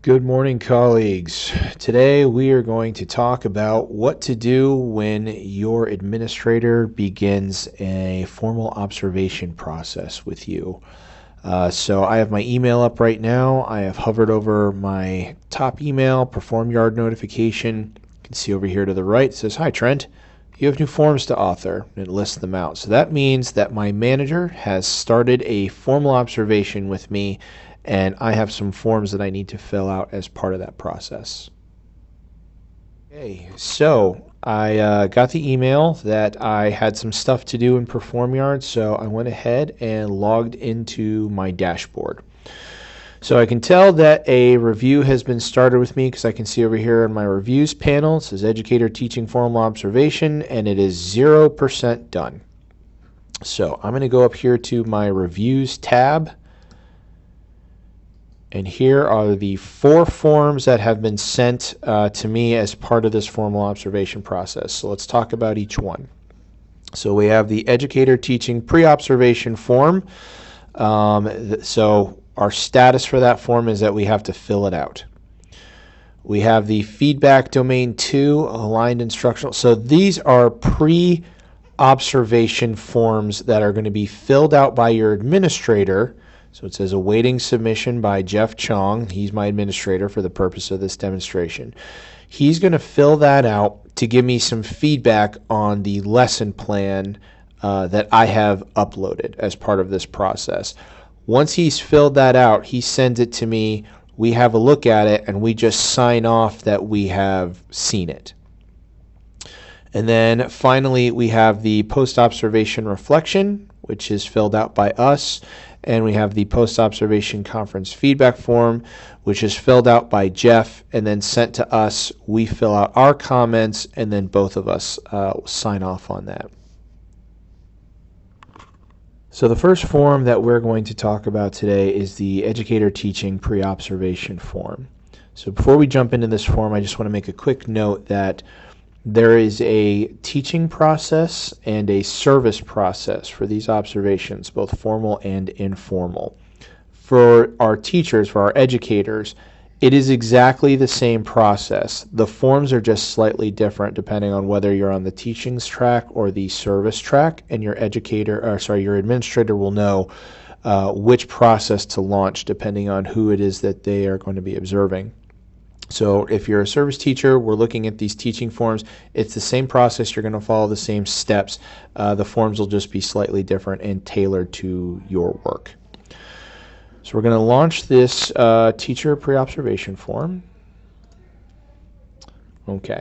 Good morning, colleagues. Today we are going to talk about what to do when your administrator begins a formal observation process with you. So I have my email up right now. I have hovered over my top email, perform yard notification. You can see over here to the right, it says, "Hi Trent, you have new forms to author," and it lists them out. So that means that my manager has started a formal observation with me, and I have some forms that I need to fill out as part of that process. Okay, so I got the email that I had some stuff to do in PerformYard, so I went ahead and logged into my dashboard. So I can tell that a review has been started with me because I can see over here in my reviews panel, it says Educator Teaching Formal Observation, and it is 0% done. So I'm going to go up here to my Reviews tab, and here are the 4 forms that have been sent to me as part of this formal observation process. So let's talk about each one. So we have the Educator Teaching Pre-Observation form. So our status for that form is that we have to fill it out. We have the Feedback Domain 2 Aligned Instructional. So these are pre-observation forms that are going to be filled out by your administrator. So it says awaiting submission by Jeff Chong. He's my administrator for the purpose of this demonstration. He's going to fill that out to give me some feedback on the lesson plan that I have uploaded as part of this process. Once he's filled that out, he sends it to me. We have a look at it, and we just sign off that we have seen it. And then finally, we have the post-observation reflection, which is filled out by us. And we have the post-observation conference feedback form, which is filled out by Jeff and then sent to us. We fill out our comments, and then both of us sign off on that. So the first form that we're going to talk about today is the Educator Teaching Pre-Observation form. So before we jump into this form, I just want to make a quick note that there is a teaching process and a service process for these observations, both formal and informal. For our teachers, for our educators, it is exactly the same process. The forms are just slightly different depending on whether you're on the teachings track or the service track, and your administrator will know which process to launch depending on who it is that they are going to be observing. So if you're a service teacher, we're looking at these teaching forms. It's the same process. You're going to follow the same steps. The forms will just be slightly different and tailored to your work. So we're going to launch this teacher pre-observation form. Okay.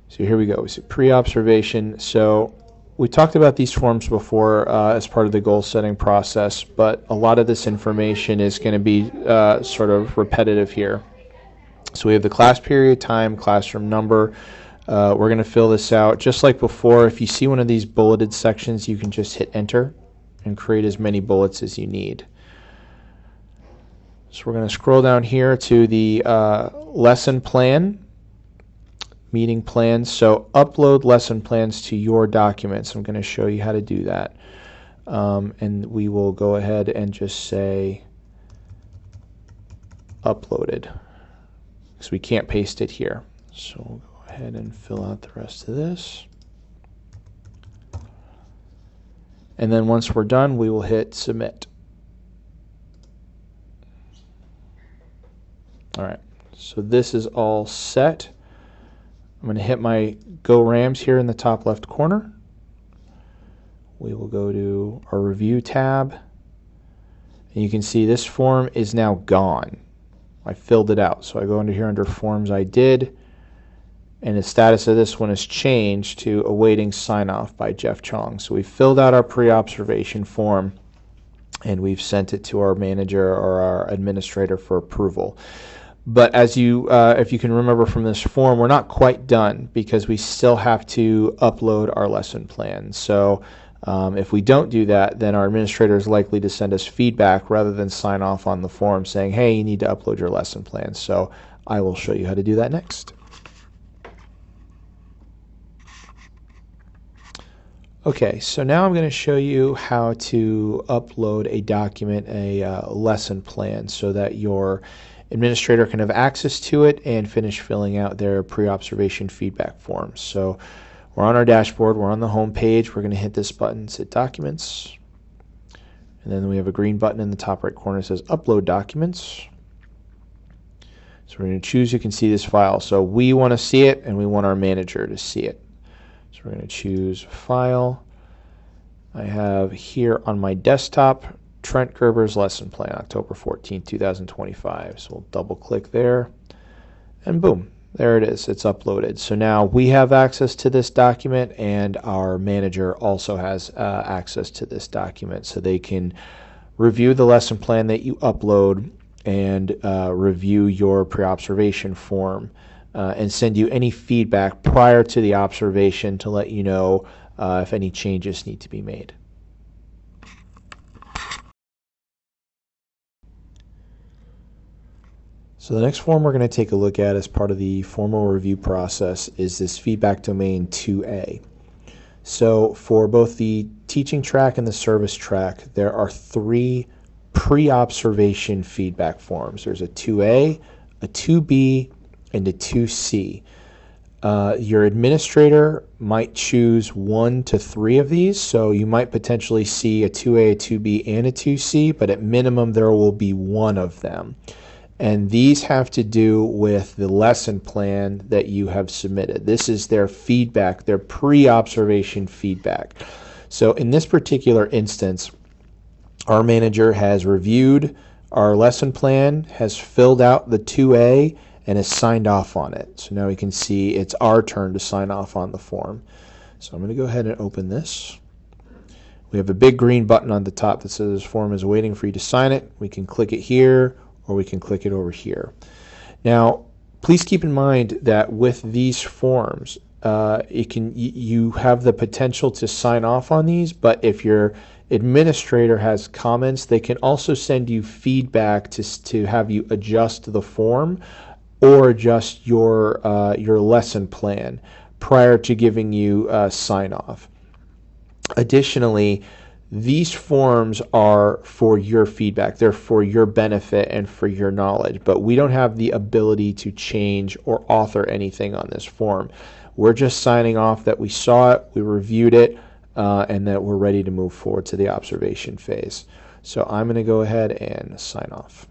So here we go. So pre-observation. So we talked about these forms before as part of the goal setting process, but a lot of this information is going to be sort of repetitive here. So we have the class period, time, classroom number. We're going to fill this out just like before. If you see one of these bulleted sections, you can just hit enter and create as many bullets as you need. So we're going to scroll down here to the lesson plan, meeting plans. So upload lesson plans to your documents. I'm going to show you how to do that. And we will go ahead and just say uploaded, because we can't paste it here. So we'll go ahead and fill out the rest of this. And then once we're done, we will hit submit. All right, so this is all set. I'm going to hit my Go Rams here in the top left corner. We will go to our review tab. And you can see this form is now gone. I filled it out. So I go under here under forms I did, and the status of this one is changed to awaiting sign off by Jeff Chong. So we filled out our pre-observation form, and we've sent it to our manager or our administrator for approval. But as if you can remember from this form, we're not quite done because we still have to upload our lesson plan. So if we don't do that, then our administrator is likely to send us feedback rather than sign off on the form saying, hey, you need to upload your lesson plan. So I will show you how to do that next. Okay, so now I'm going to show you how to upload a document, a lesson plan, so that your administrator can have access to it and finish filling out their pre-observation feedback forms. So we're on our dashboard, we're on the home page, we're going to hit this button, set documents, and then we have a green button in the top right corner that says upload documents. So we're going to choose, you can see this file. So we want to see it and we want our manager to see it. So we're going to choose file. I have here on my desktop Trent Gerber's lesson plan, October 14, 2025. So we'll double click there and boom, there it is. It's uploaded. So now we have access to this document and our manager also has access to this document, so they can review the lesson plan that you upload and review your pre-observation form and send you any feedback prior to the observation to let you know if any changes need to be made. So the next form we're going to take a look at as part of the formal review process is this feedback domain 2A. So for both the teaching track and the service track, there are 3 pre-observation feedback forms. There's a 2A, a 2B, and a 2C. Your administrator might choose 1 to 3 of these, so you might potentially see a 2A, a 2B, and a 2C, but at minimum there will be 1 of them. And these have to do with the lesson plan that you have submitted. This is their feedback, their pre-observation feedback. So in this particular instance, our manager has reviewed our lesson plan, has filled out the 2A, and has signed off on it. So now we can see it's our turn to sign off on the form. So I'm going to go ahead and open this. We have a big green button on the top that says this form is waiting for you to sign it. We can click it here, or we can click it over here. Now, please keep in mind that with these forms, you have the potential to sign off on these, but if your administrator has comments, they can also send you feedback to have you adjust the form or adjust your lesson plan prior to giving you sign off. Additionally, these forms are for your feedback. They're for your benefit and for your knowledge, but we don't have the ability to change or author anything on this form. We're just signing off that we saw it, we reviewed it, and that we're ready to move forward to the observation phase. So I'm going to go ahead and sign off.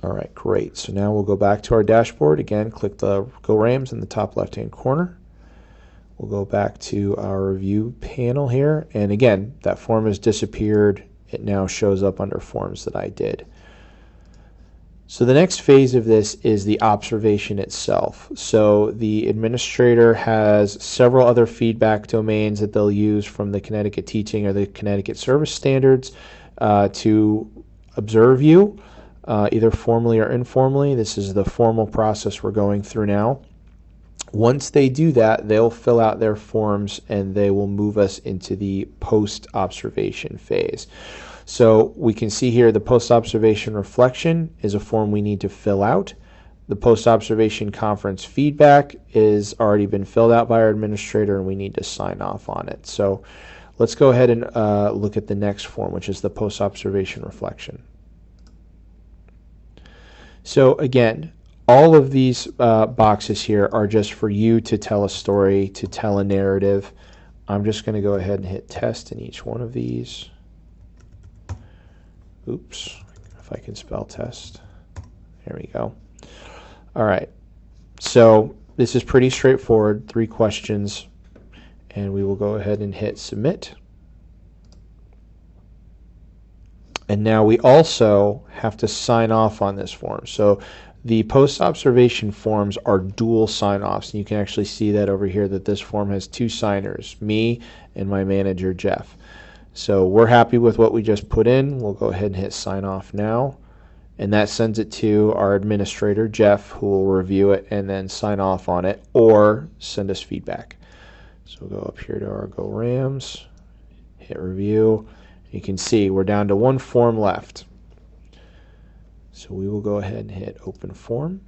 All right, great. So now we'll go back to our dashboard. Again, click the Go Rams in the top left-hand corner. We'll go back to our review panel here, and again, that form has disappeared. It now shows up under forms that I did. So the next phase of this is the observation itself. So the administrator has several other feedback domains that they'll use from the Connecticut Teaching or the Connecticut Service Standards to observe you, either formally or informally. This is the formal process we're going through now. Once they do that, they'll fill out their forms and they will move us into the post-observation phase. So we can see here the post-observation reflection is a form we need to fill out. The post-observation conference feedback is already been filled out by our administrator and we need to sign off on it. So let's go ahead and look at the next form, which is the post-observation reflection. So again, all of these boxes here are just for you to tell a story, to tell a narrative. I'm just going to go ahead and hit test in each one of these. Oops, if I can spell test. There we go. All right, so this is pretty straightforward, 3 questions, and we will go ahead and hit submit. And now we also have to sign off on this form. So the post-observation forms are dual sign-offs, and you can actually see that over here that this form has 2 signers, me and my manager, Jeff. So we're happy with what we just put in. We'll go ahead and hit sign off now, and that sends it to our administrator, Jeff, who will review it and then sign off on it or send us feedback. So we'll go up here to our Go Rams, hit review. You can see we're down to 1 form left. So we will go ahead and hit open form.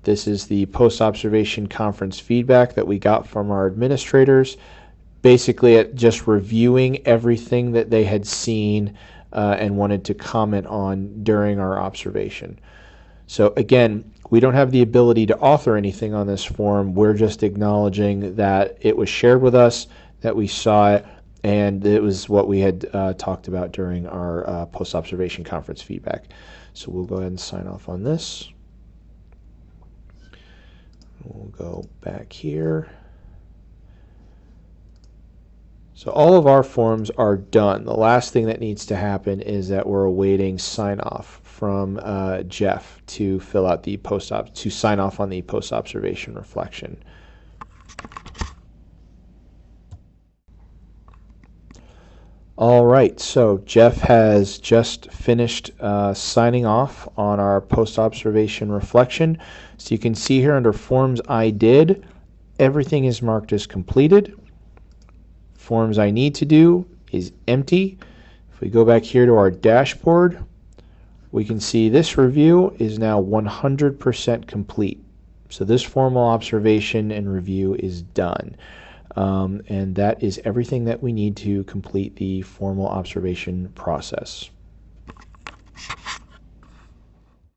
This is the post-observation conference feedback that we got from our administrators. Basically, just reviewing everything that they had seen and wanted to comment on during our observation. So again, we don't have the ability to author anything on this form. We're just acknowledging that it was shared with us, that we saw it, and it was what we had talked about during our post-observation conference feedback. So we'll go ahead and sign off on this. We'll go back here. So all of our forms are done. The last thing that needs to happen is that we're awaiting sign-off from Jeff to fill out the to sign off on the post-observation reflection. All right, so Jeff has just finished signing off on our post-observation reflection. So you can see here under Forms I did, everything is marked as completed. Forms I need to do is empty. If we go back here to our dashboard, we can see this review is now 100% complete. So this formal observation and review is done. And that is everything that we need to complete the formal observation process.